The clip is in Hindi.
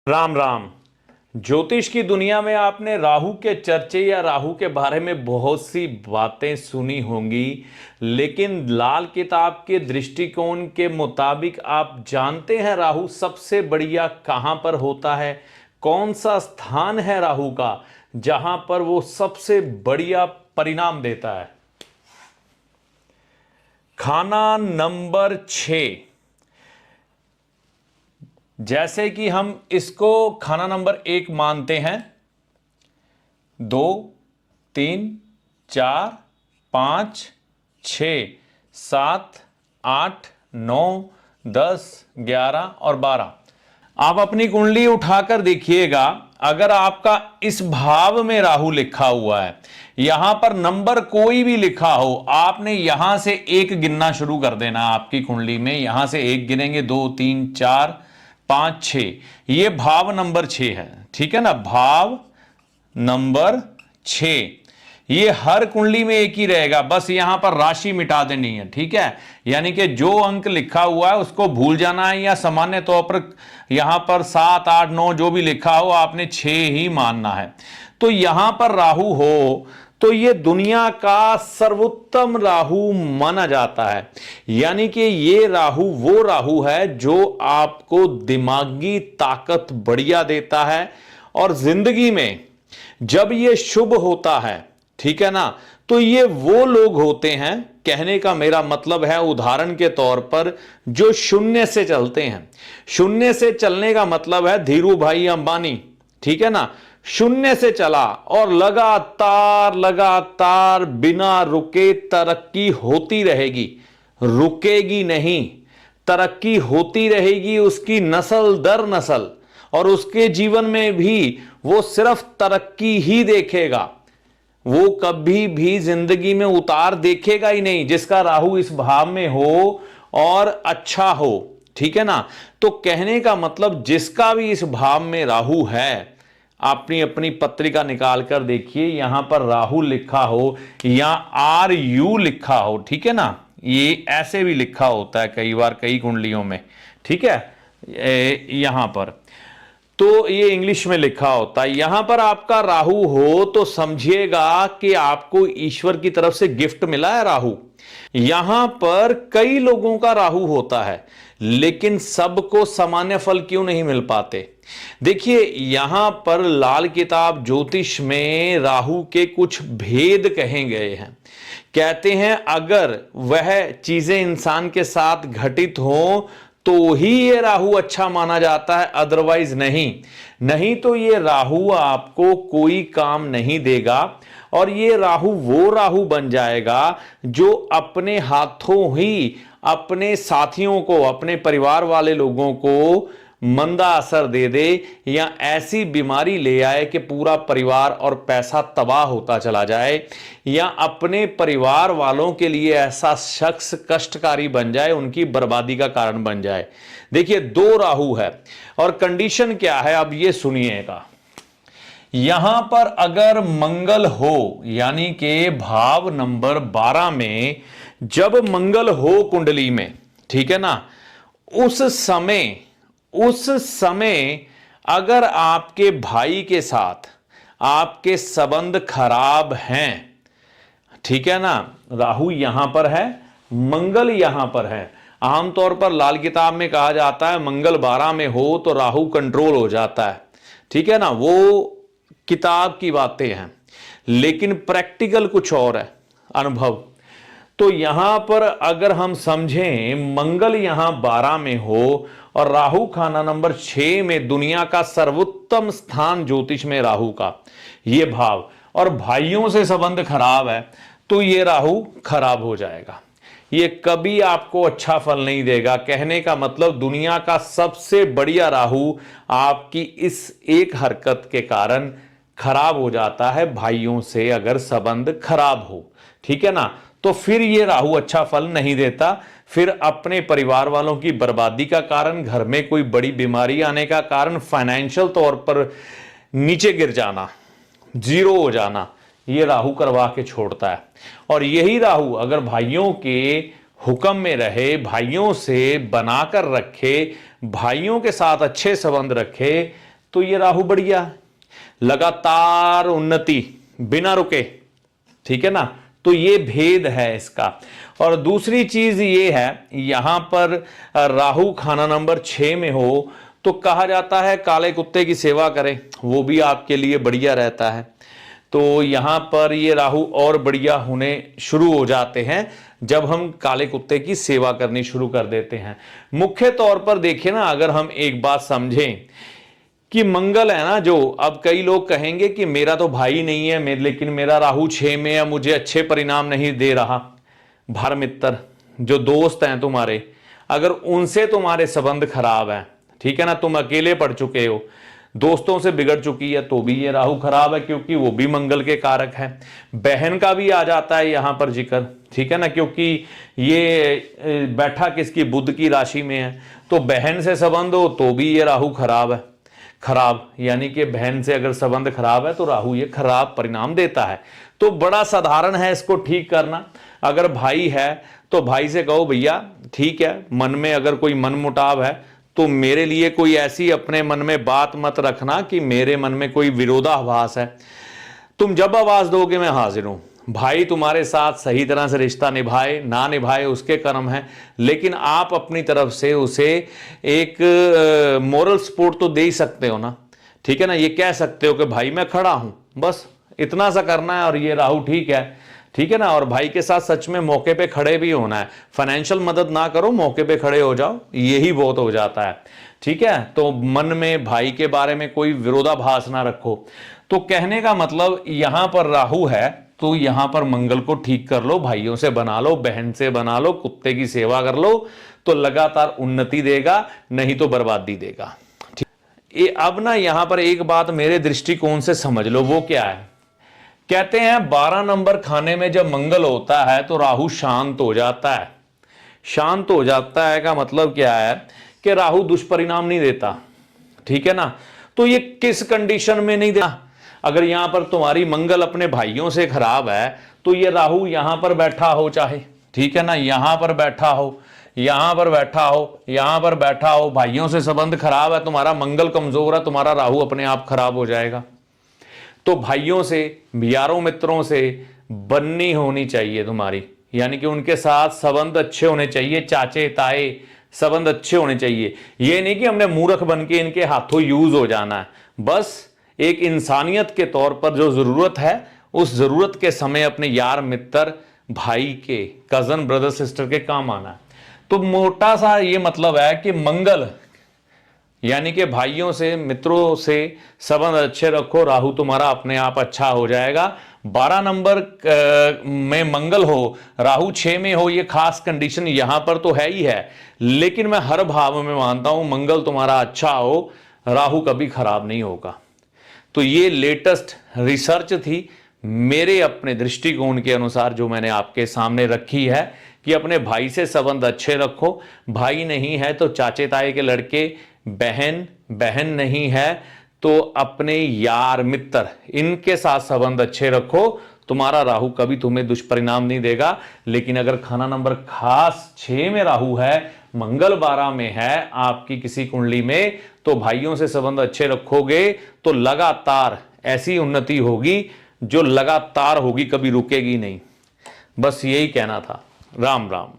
राम राम। ज्योतिष की दुनिया में आपने राहु के चर्चे या राहु के बारे में बहुत सी बातें सुनी होंगी, लेकिन लाल किताब के दृष्टिकोण के मुताबिक आप जानते हैं राहु सबसे बढ़िया कहां पर होता है? कौन सा स्थान है राहु का जहां पर वो सबसे बढ़िया परिणाम देता है? खाना नंबर 6। जैसे कि हम इसको खाना नंबर 1 मानते हैं, 2, 3, 4, 5, 6, 7, 8, 9, 10, 11 और 12। आप अपनी कुंडली उठाकर देखिएगा, अगर आपका इस भाव में राहु लिखा हुआ है, यहां पर नंबर कोई भी लिखा हो, आपने यहां से 1 गिनना शुरू कर देना। आपकी कुंडली में यहां से 1 गिनेंगे, 2, 3, 4, 5, 6। ये भाव नंबर 6 है, ठीक है ना? भाव नंबर 6 ये हर कुंडली में एक ही रहेगा, बस यहां पर राशि मिटा देनी है, ठीक है? यानी कि जो अंक लिखा हुआ है उसको भूल जाना है, या सामान्य तौर पर यहां पर 7, 8, 9 जो भी लिखा हो आपने 6 ही मानना है। तो यहां पर राहु हो तो ये दुनिया का सर्वोत्तम राहु माना जाता है। यानी कि ये राहु वो राहु है जो आपको दिमागी ताकत बढ़िया देता है, और जिंदगी में जब ये शुभ होता है, ठीक है ना, तो ये वो लोग होते हैं, कहने का मेरा मतलब है उदाहरण के तौर पर, जो शून्य से चलते हैं। शून्य से चलने का मतलब है धीरू भाई अंबानी, ठीक है ना? शून्य से चला और लगातार लगातार बिना रुके तरक्की होती रहेगी, रुकेगी नहीं, तरक्की होती रहेगी उसकी नस्ल दर नस्ल, और उसके जीवन में भी वो सिर्फ तरक्की ही देखेगा, वो कभी भी जिंदगी में उतार देखेगा ही नहीं, जिसका राहु इस भाव में हो और अच्छा हो, ठीक है ना? तो कहने का मतलब जिसका भी इस भाव में राहु है, अपनी अपनी पत्रिका निकाल कर देखिए, यहां पर राहु लिखा हो या RU लिखा हो, ठीक है ना? ये ऐसे भी लिखा होता है कई बार कई कुंडलियों में, ठीक है? यहां पर तो ये इंग्लिश में लिखा होता है। यहां पर आपका राहु हो तो समझिएगा कि आपको ईश्वर की तरफ से गिफ्ट मिला है राहु। यहां पर कई लोगों का राहु होता है, लेकिन सबको सामान्य फल क्यों नहीं मिल पाते? देखिए, यहां पर लाल किताब ज्योतिष में राहु के कुछ भेद कहे गए हैं। कहते हैं अगर वह चीजें इंसान के साथ घटित हो तो ही ये राहु अच्छा माना जाता है, अदरवाइज नहीं तो ये राहु आपको कोई काम नहीं देगा। और ये राहु वो राहु बन जाएगा जो अपने हाथों ही अपने साथियों को, अपने परिवार वाले लोगों को मंदा असर दे दे, या ऐसी बीमारी ले आए कि पूरा परिवार और पैसा तबाह होता चला जाए, या अपने परिवार वालों के लिए ऐसा शख्स कष्टकारी बन जाए, उनकी बर्बादी का कारण बन जाए। देखिए, 2 राहु है और कंडीशन क्या है, अब ये सुनिएगा। यहां पर अगर मंगल हो, यानी कि भाव नंबर 12 में जब मंगल हो कुंडली में, ठीक है ना, उस समय अगर आपके भाई के साथ आपके संबंध खराब हैं, ठीक है ना, राहु यहां पर है, मंगल यहां पर है। आमतौर पर लाल किताब में कहा जाता है मंगल 12 में हो तो राहु कंट्रोल हो जाता है, ठीक है ना? वो किताब की बातें हैं, लेकिन प्रैक्टिकल कुछ और है, अनुभव। तो यहां पर अगर हम समझें मंगल यहां 12 में हो और राहु खाना नंबर 6 में, दुनिया का सर्वोत्तम स्थान ज्योतिष में राहु का ये भाव, और भाइयों से संबंध खराब है, तो ये राहु खराब हो जाएगा, ये कभी आपको अच्छा फल नहीं देगा। कहने का मतलब दुनिया का सबसे बढ़िया राहु आपकी इस एक हरकत के कारण खराब हो जाता है, भाइयों से अगर संबंध खराब हो, ठीक है ना? तो फिर ये राहु अच्छा फल नहीं देता, फिर अपने परिवार वालों की बर्बादी का कारण, घर में कोई बड़ी बीमारी आने का कारण, फाइनेंशियल तौर पर नीचे गिर जाना, जीरो हो जाना, ये राहु करवा के छोड़ता है। और यही राहु अगर भाइयों के हुक्म में रहे, भाइयों से बनाकर रखे, भाइयों के साथ अच्छे संबंध रखे, तो ये राहु बढ़िया है, लगातार उन्नति बिना रुके, ठीक है ना। तो ये भेद है इसका। और दूसरी चीज ये है, यहां पर राहु खाना नंबर 6 में हो तो कहा जाता है काले कुत्ते की सेवा करें, वो भी आपके लिए बढ़िया रहता है। तो यहां पर ये राहु और बढ़िया होने शुरू हो जाते हैं जब हम काले कुत्ते की सेवा करनी शुरू कर देते हैं। मुख्य तौर पर देखिए ना, अगर हम एक बात समझें कि मंगल है ना, जो अब कई लोग कहेंगे कि मेरा तो भाई नहीं है लेकिन मेरा राहु 6 में है, मुझे अच्छे परिणाम नहीं दे रहा। भार मित्र जो दोस्त हैं तुम्हारे, अगर उनसे तुम्हारे संबंध खराब है, ठीक है ना, तुम अकेले पड़ चुके हो, दोस्तों से बिगड़ चुकी है, तो भी ये राहु खराब है, क्योंकि वो भी मंगल के कारक है। बहन का भी आ जाता है यहां पर जिक्र, ठीक है ना, क्योंकि ये बैठा किसकी, बुध की राशि में है, तो बहन से संबंध हो तो भी ये राहु खराब है। खराब यानी कि बहन से अगर संबंध खराब है तो राहु ये खराब परिणाम देता है। तो बड़ा साधारण है इसको ठीक करना। अगर भाई है तो भाई से कहो भैया ठीक है, मन में अगर कोई मन मुटाव है तो मेरे लिए कोई ऐसी अपने मन में बात मत रखना कि मेरे मन में कोई विरोधाभास है, तुम जब आवाज दोगे मैं हाजिर हूं। भाई तुम्हारे साथ सही तरह से रिश्ता निभाए ना निभाए उसके कर्म है, लेकिन आप अपनी तरफ से उसे एक मोरल सपोर्ट तो दे ही सकते हो ना, ठीक है ना। ये कह सकते हो कि भाई मैं खड़ा हूं, बस इतना सा करना है। और ये राहु ठीक है, ठीक है ना। और भाई के साथ सच में मौके पे खड़े भी होना है, फाइनेंशियल मदद ना करो, मौके पे खड़े हो जाओ, यही बहुत हो जाता है, ठीक है। तो मन में भाई के बारे में कोई विरोधाभास ना रखो। तो कहने का मतलब यहां पर राहु है तो यहां पर मंगल को ठीक कर लो, भाइयों से बना लो, बहन से बना लो, कुत्ते की सेवा कर लो, तो लगातार उन्नति देगा, नहीं तो बर्बादी देगा। अब ना यहां पर एक बात मेरे दृष्टिकोण से समझ लो, वो क्या है, कहते हैं 12 नंबर खाने में जब मंगल होता है तो राहु शांत हो जाता है। शांत हो जाता है का मतलब क्या है कि राहु दुष्परिणाम नहीं देता, ठीक है ना। तो ये किस कंडीशन में नहीं देता, अगर यहां पर तुम्हारी मंगल अपने भाइयों से खराब है तो ये राहु यहां पर बैठा हो चाहे, ठीक है ना, यहां पर बैठा हो, यहां पर बैठा हो, यहां पर बैठा हो, भाइयों से संबंध खराब है, तुम्हारा मंगल कमजोर है, तुम्हारा राहु अपने आप खराब हो जाएगा। तो भाइयों से, यारों मित्रों से बननी होनी चाहिए तुम्हारी, यानी कि उनके साथ संबंध अच्छे होने चाहिए, चाचे ताए संबंध अच्छे होने चाहिए। ये नहीं कि हमने मूर्ख बन के इनके हाथों यूज हो जाना है, बस एक इंसानियत के तौर पर जो जरूरत है उस जरूरत के समय अपने यार मित्र भाई के, कजन ब्रदर सिस्टर के काम आना है। तो मोटा सा ये मतलब है कि मंगल यानी कि भाइयों से मित्रों से संबंध अच्छे रखो, राहु तुम्हारा अपने आप अच्छा हो जाएगा। 12 नंबर में मंगल हो, राहु 6 में हो, ये खास कंडीशन यहां पर तो है ही है, लेकिन मैं हर भाव में मानता हूं मंगल तुम्हारा अच्छा हो, राहु कभी खराब नहीं होगा। तो ये लेटेस्ट रिसर्च थी मेरे अपने दृष्टिकोण के अनुसार जो मैंने आपके सामने रखी है कि अपने भाई से संबंध अच्छे रखो। भाई नहीं है तो चाचे ताए के लड़के, बहन नहीं है तो अपने यार मित्र, इनके साथ संबंध अच्छे रखो, तुम्हारा राहु कभी तुम्हें दुष्परिणाम नहीं देगा। लेकिन अगर खाना नंबर खास 6 में राहु है, मंगल 12 में है आपकी किसी कुंडली में, तो भाइयों से संबंध अच्छे रखोगे तो लगातार ऐसी उन्नति होगी जो लगातार होगी, कभी रुकेगी नहीं। बस यही कहना था। राम राम।